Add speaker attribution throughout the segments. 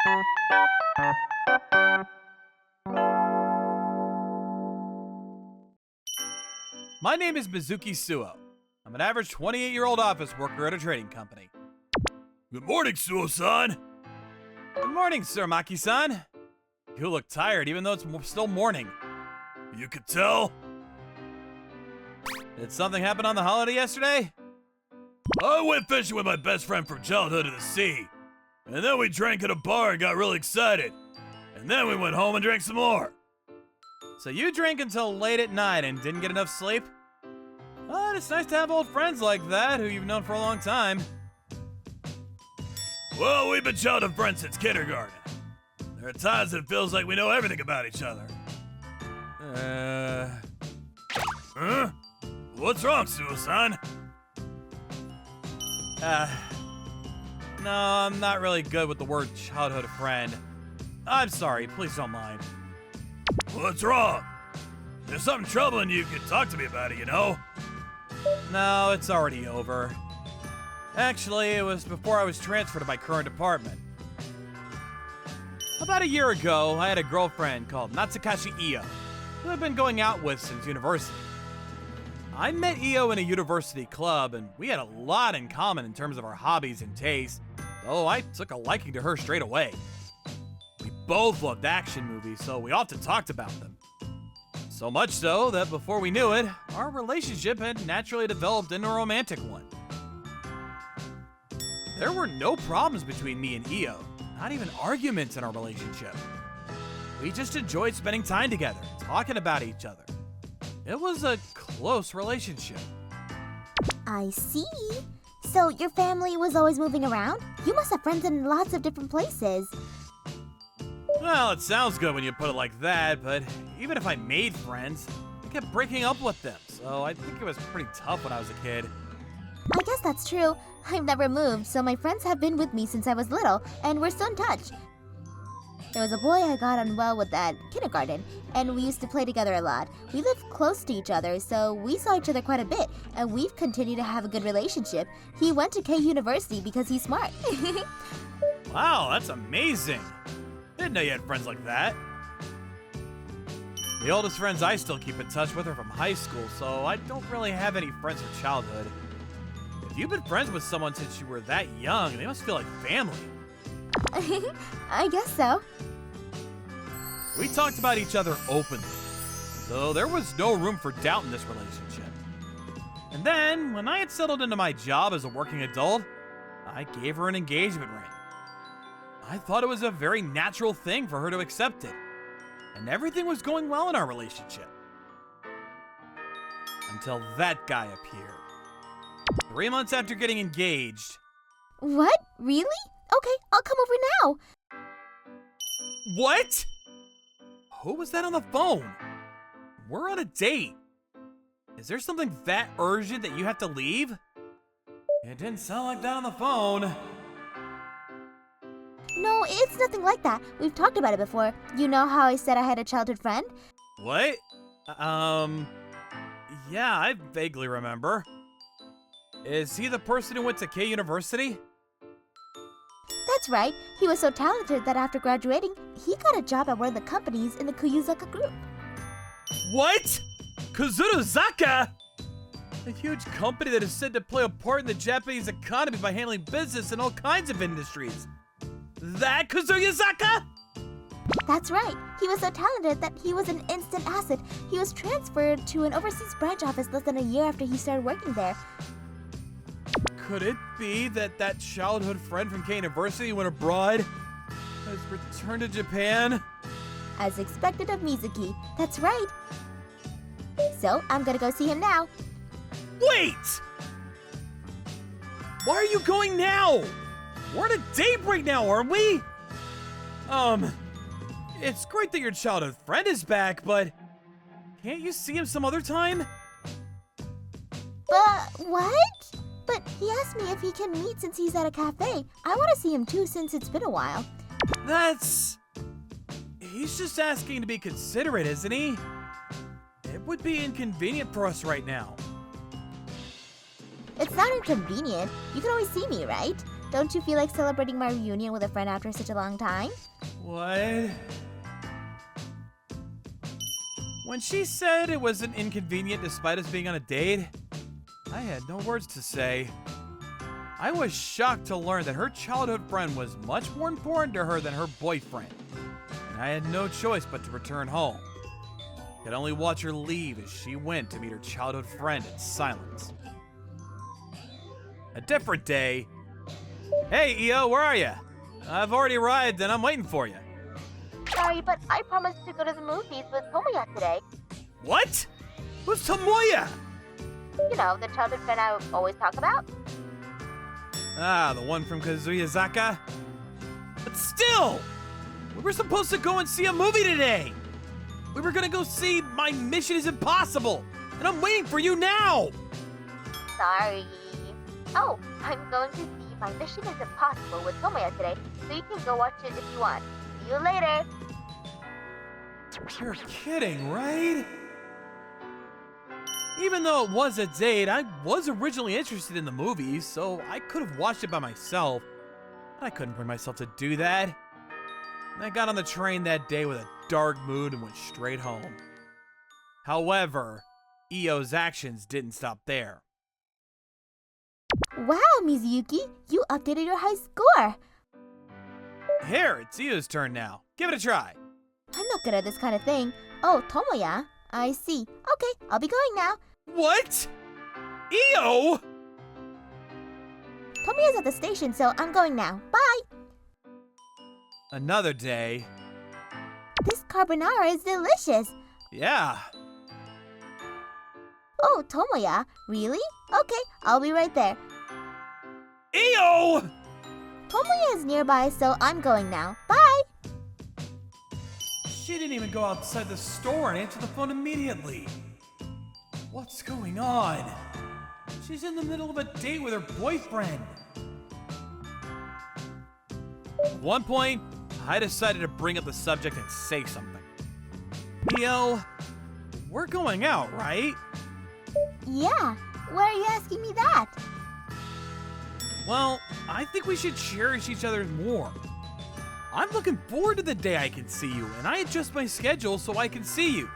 Speaker 1: My name is Mizuki Suo. I'm an average 28-year-old office worker at a trading company.
Speaker 2: Good morning, Suo-san.
Speaker 1: Good morning, Sir Maki-san. You look tired even though it's still morning.
Speaker 2: You could tell.
Speaker 1: Did something happen on the holiday yesterday?
Speaker 2: I went fishing with my best friend from childhood in the sea. And then we drank at a bar and got really excited. And then we went home and drank some more.
Speaker 1: So you drank until late at night and didn't get enough sleep? But it's nice to have old friends like that who you've known for a long time.
Speaker 2: Well, we've been childhood friends since kindergarten. There are times that it feels like we know everything about each other. Huh? What's wrong, Suo-san?
Speaker 1: No, I'm not really good with the word childhood friend. I'm sorry, please don't mind.
Speaker 2: What's wrong? If there's something troubling you, can talk to me about it, you know?
Speaker 1: No, it's already over. Actually, it was before I was transferred to my current department. About a year ago, I had a girlfriend called Natsukasa Io, who I've been going out with since university. I met Io in a university club, and we had a lot in common in terms of our hobbies and tastes, though I took a liking to her straight away. We both loved action movies, so we often talked about them. So much so that before we knew it, our relationship had naturally developed into a romantic one. There were no problems between me and Io, not even arguments in our relationship. We just enjoyed spending time together, talking about each other. It was a close relationship.
Speaker 3: I see. So your family was always moving around? You must have friends in lots of different places.
Speaker 1: Well, it sounds good when you put it like that, but even if I made friends, I kept breaking up with them, so I think it was pretty tough when I was a kid.
Speaker 3: I guess that's true. I've never moved, so my friends have been with me since I was little, and we're still in touch. There was a boy I got on well with at kindergarten, and we used to play together a lot. We lived close to each other, so we saw each other quite a bit, and we've continued to have a good relationship. He went to K University because he's smart.
Speaker 1: Wow, that's amazing. Didn't know you had friends like that. The oldest friends I still keep in touch with are from high school, so I don't really have any friends from childhood. If you've been friends with someone since you were that young, they must feel like family.
Speaker 3: I guess so.
Speaker 1: We talked about each other openly, so there was no room for doubt in this relationship. And then, when I had settled into my job as a working adult, I gave her an engagement ring. I thought it was a very natural thing for her to accept it, and everything was going well in our relationship. Until that guy appeared. 3 months after getting engaged.
Speaker 3: What? Really? Okay, I'll come over now.
Speaker 1: What? Who was that on the phone? We're on a date. Is there something that urgent that you have to leave? It didn't sound like that on the phone.
Speaker 3: No, it's nothing like that. We've talked about it before. You know how I said I had a childhood friend?
Speaker 1: What? Yeah, I vaguely remember. Is he the person who went to K University?
Speaker 3: That's right. He was so talented that after graduating, he got a job at one of the companies in the Kuyuzaka group.
Speaker 1: What? Kazuruzaka? A huge company that is said to play a part in the Japanese economy by handling business in all kinds of industries. That Kazuyazaka?
Speaker 3: That's right. He was so talented that he was an instant asset. He was transferred to an overseas branch office less than a year after he started working there.
Speaker 1: Could it be that that childhood friend from K University went abroad? Has returned to Japan?
Speaker 3: As expected of Mizuki. That's right. So, I'm gonna go see him now.
Speaker 1: Wait! Why are you going now? We're on a date right now, aren't we? It's great that your childhood friend is back, but can't you see him some other time?
Speaker 3: But what? But he asked me if he can meet since he's at a cafe. I want to see him too since it's been a while.
Speaker 1: He's just asking to be considerate, isn't he? It would be inconvenient for us right now.
Speaker 3: It's not inconvenient. You can always see me, right? Don't you feel like celebrating my reunion with a friend after such a long time?
Speaker 1: What? When she said it wasn't inconvenient despite us being on a date, I had no words to say. I was shocked to learn that her childhood friend was much more important to her than her boyfriend, and I had no choice but to return home. I could only watch her leave as she went to meet her childhood friend in silence. A different day. Hey, Io, where are you? I've already arrived and I'm waiting for you.
Speaker 3: Sorry, but I promised to go to the movies with Tomoya today.
Speaker 1: What? Who's Tomoya?
Speaker 3: You know, the childhood friend I always talk about.
Speaker 1: Ah, the one from Kazuyazaka? But still! We were supposed to go and see a movie today! We were gonna go see My Mission is Impossible! And I'm waiting for you now!
Speaker 3: Sorry. Oh, I'm going to see My Mission is Impossible with Tomoya today, so you can go watch it if you want. See you later.
Speaker 1: You're kidding, right? Even though it was a date, I was originally interested in the movie, so I could have watched it by myself, but I couldn't bring myself to do that. And I got on the train that day with a dark mood and went straight home. However, Io's actions didn't stop there.
Speaker 3: Wow, Mizuyuki, you updated your high score.
Speaker 1: Here, it's Io's turn now. Give it a try.
Speaker 3: I'm not good at this kind of thing. Oh, Tomoya, I see. Okay, I'll be going now.
Speaker 1: What? Io?
Speaker 3: Tomoya's at the station, so I'm going now. Bye.
Speaker 1: Another day.
Speaker 3: This carbonara is delicious.
Speaker 1: Yeah.
Speaker 3: Oh, Tomoya, really? Okay, I'll be right there.
Speaker 1: Io!
Speaker 3: Tomoya is nearby, so I'm going now. Bye.
Speaker 1: She didn't even go outside the store and answer the phone immediately. What's going on? She's in the middle of a date with her boyfriend. At one point, I decided to bring up the subject and say something. Io, we're going out, right?
Speaker 3: Yeah, why are you asking me that?
Speaker 1: Well, I think we should cherish each other more. I'm looking forward to the day I can see you, and I adjust my schedule so I can see you.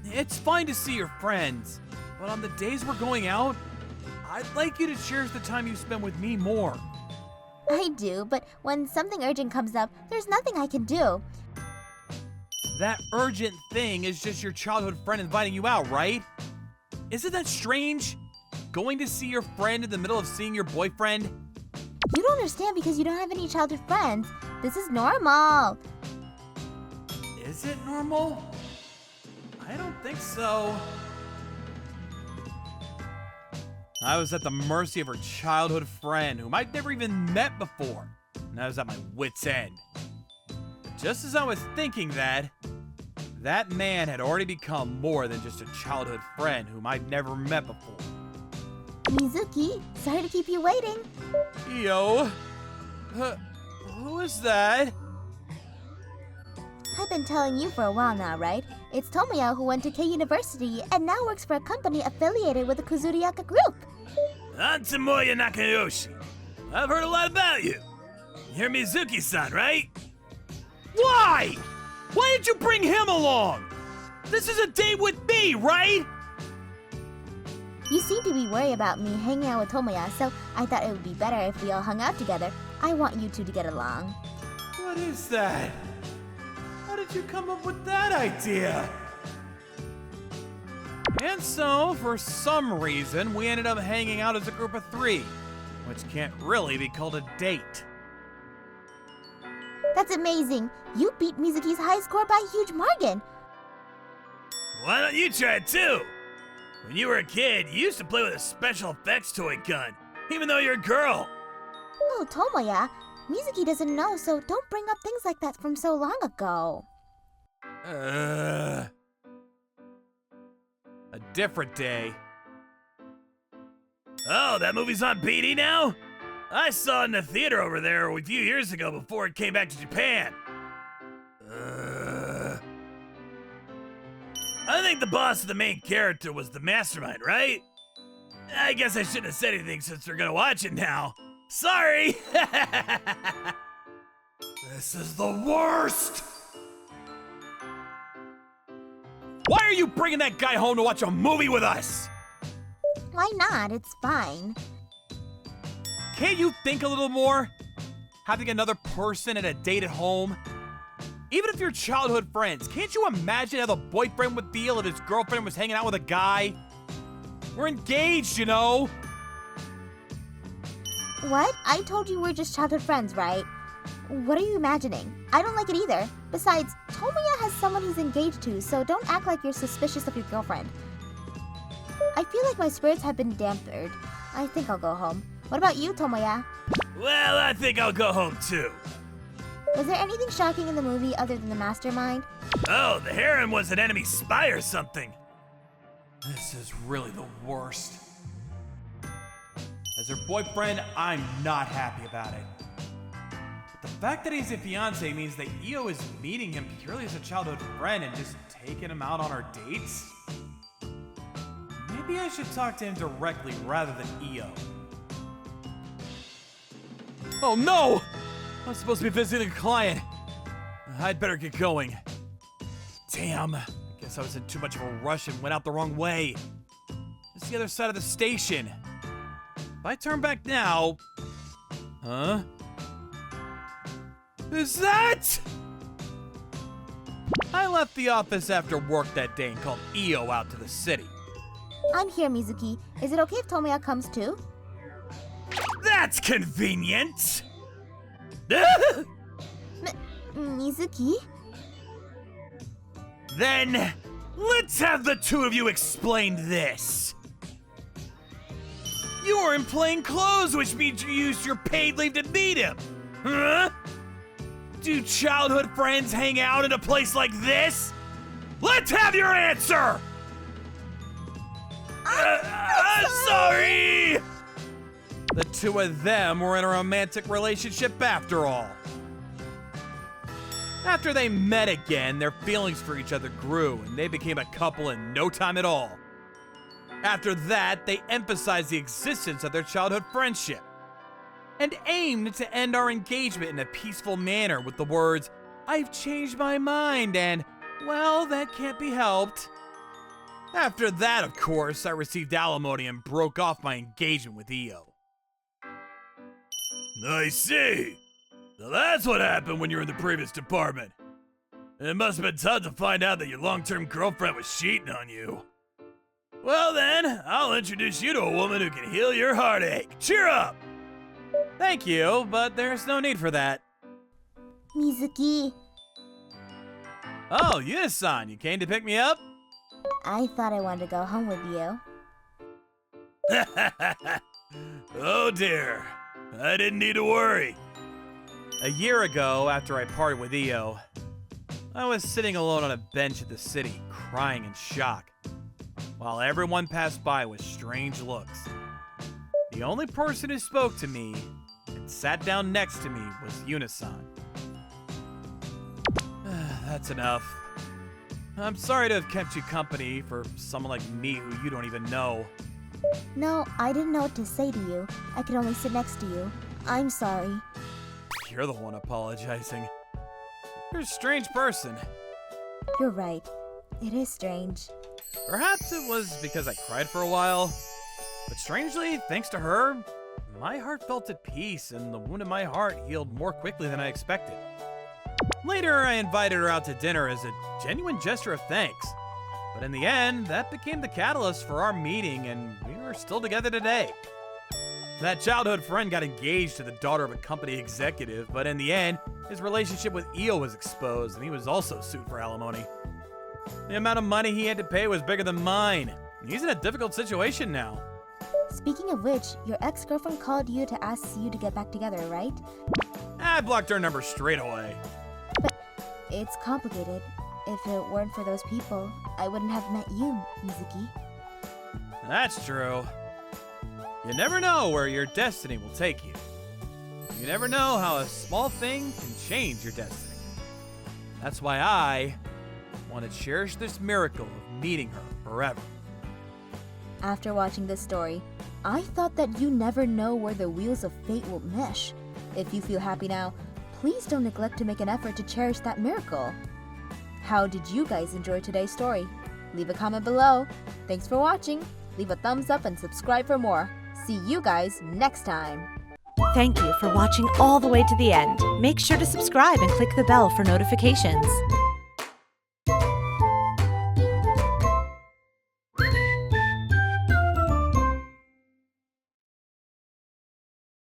Speaker 1: It's fine to see your friends, but on the days we're going out, I'd like you to cherish the time you spend with me more.
Speaker 3: I do, but when something urgent comes up, there's nothing I can do.
Speaker 1: That urgent thing is just your childhood friend inviting you out, right? Isn't that strange? Going to see your friend in the middle of seeing your boyfriend?
Speaker 3: You don't understand because you don't have any childhood friends. This is normal.
Speaker 1: Is it normal? I don't think so. I was at the mercy of her childhood friend, whom I'd never even met before, and I was at my wit's end. But just as I was thinking that man had already become more than just a childhood friend whom I'd never met before.
Speaker 3: Mizuki, sorry to keep you waiting.
Speaker 1: Io? Who is that?
Speaker 3: I've been telling you for a while now, right? It's Tomoya who went to K University and now works for a company affiliated with the Kuzuriyaka group.
Speaker 2: I'm Tomoya Nakayoshi. I've heard a lot about you. You're Mizuki-san, right?
Speaker 1: Why? Why did you bring him along? This is a date with me, right?
Speaker 3: You seem to be worried about me hanging out with Tomoya, so I thought it would be better if we all hung out together. I want you two to get along.
Speaker 1: What is that? How did you come up with that idea? And so, for some reason, we ended up hanging out as a group of three, which can't really be called a date.
Speaker 3: That's amazing. You beat Mizuki's high score by a huge margin.
Speaker 2: Why don't you try it too? When you were a kid, you used to play with a special effects toy gun, even though you're a girl.
Speaker 3: Oh, Tomoya, Mizuki doesn't know, so don't bring up things like that from so long ago.
Speaker 1: A different day.
Speaker 2: Oh, that movie's on BD now? I saw it in the theater over there a few years ago before it came back to Japan. I think the boss of the main character was the mastermind, right? I guess I shouldn't have said anything since we're gonna watch it now. Sorry! This is the worst!
Speaker 1: Why are you bringing that guy home to watch a movie with us?
Speaker 3: Why not? It's fine.
Speaker 1: Can't you think a little more? Having another person at a date at home? Even if you're childhood friends, can't you imagine how the boyfriend would feel if his girlfriend was hanging out with a guy? We're engaged, you know?
Speaker 3: What? I told you we're just childhood friends, right? What are you imagining? I don't like it either. Besides, Tomoya has someone he's engaged to, so don't act like you're suspicious of your girlfriend. I feel like my spirits have been dampened. I think I'll go home. What about you, Tomoya?
Speaker 2: Well, I think I'll go home too.
Speaker 3: Was there anything shocking in the movie other than the mastermind?
Speaker 2: Oh, the harem was an enemy spy or something.
Speaker 1: This is really the worst. As her boyfriend, I'm not happy about it. But the fact that he's a fiancé means that Io is meeting him purely as a childhood friend and just taking him out on our dates? Maybe I should talk to him directly rather than Io. Oh no! I'm supposed to be visiting a client. I'd better get going. Damn, I guess I was in too much of a rush and went out the wrong way. It's the other side of the station. If I turn back now... Huh? Is that... I left the office after work that day and called Io out to the city.
Speaker 3: I'm here, Mizuki. Is it okay if Tomoya comes too?
Speaker 2: That's convenient!
Speaker 3: Mizuki?
Speaker 2: Then, let's have the two of you explain this. You were in plain clothes, which means you used your paid leave to meet him. Huh? Do childhood friends hang out in a place like this? Let's have your answer! I'm sorry!
Speaker 1: The two of them were in a romantic relationship after all. After they met again, their feelings for each other grew, and they became a couple in no time at all. After that, they emphasized the existence of their childhood friendship, and aimed to end our engagement in a peaceful manner with the words, "I've changed my mind," and, "Well, that can't be helped." After that, of course, I received alimony and broke off my engagement with Io.
Speaker 2: I see. So that's what happened when you were in the previous department. It must have been tough to find out that your long-term girlfriend was cheating on you. Well then, I'll introduce you to a woman who can heal your heartache. Cheer up!
Speaker 1: Thank you, but there's no need for that.
Speaker 3: Mizuki,
Speaker 1: Oh, Yusa-san, you came to pick me up?
Speaker 3: I thought I wanted to go home with you.
Speaker 2: Oh dear, I didn't need to worry.
Speaker 1: A year ago, after I parted with Io, I was sitting alone on a bench at the city, crying in shock, while everyone passed by with strange looks. The only person who spoke to me and sat down next to me was Yusa-san. That's enough. I'm sorry to have kept you company for someone like me who you don't even know.
Speaker 3: No, I didn't know what to say to you. I could only sit next to you. I'm sorry.
Speaker 1: You're the one apologizing. You're a strange person.
Speaker 3: You're right. It is strange.
Speaker 1: Perhaps it was because I cried for a while, but strangely, thanks to her, my heart felt at peace and the wound in my heart healed more quickly than I expected. Later, I invited her out to dinner as a genuine gesture of thanks, but in the end, that became the catalyst for our meeting and we are still together today. That childhood friend got engaged to the daughter of a company executive, but in the end, his relationship with Io was exposed and he was also sued for alimony. The amount of money he had to pay was bigger than mine. He's in a difficult situation now.
Speaker 3: Speaking of which, your ex-girlfriend called you to ask you to get back together, right?
Speaker 1: I blocked her number straight away.
Speaker 3: But it's complicated. If it weren't for those people, I wouldn't have met you, Mizuki.
Speaker 1: That's true. You never know where your destiny will take you. You never know how a small thing can change your destiny. That's why I want to cherish this miracle of meeting her forever.
Speaker 3: After watching this story, I thought that you never know where the wheels of fate will mesh. If you feel happy now, please don't neglect to make an effort to cherish that miracle. How did you guys enjoy today's story? Leave a comment below. Thanks for watching. Leave a thumbs up and subscribe for more. See you guys next time.
Speaker 4: Thank you for watching all the way to the end. Make sure to subscribe and click the bell for notifications.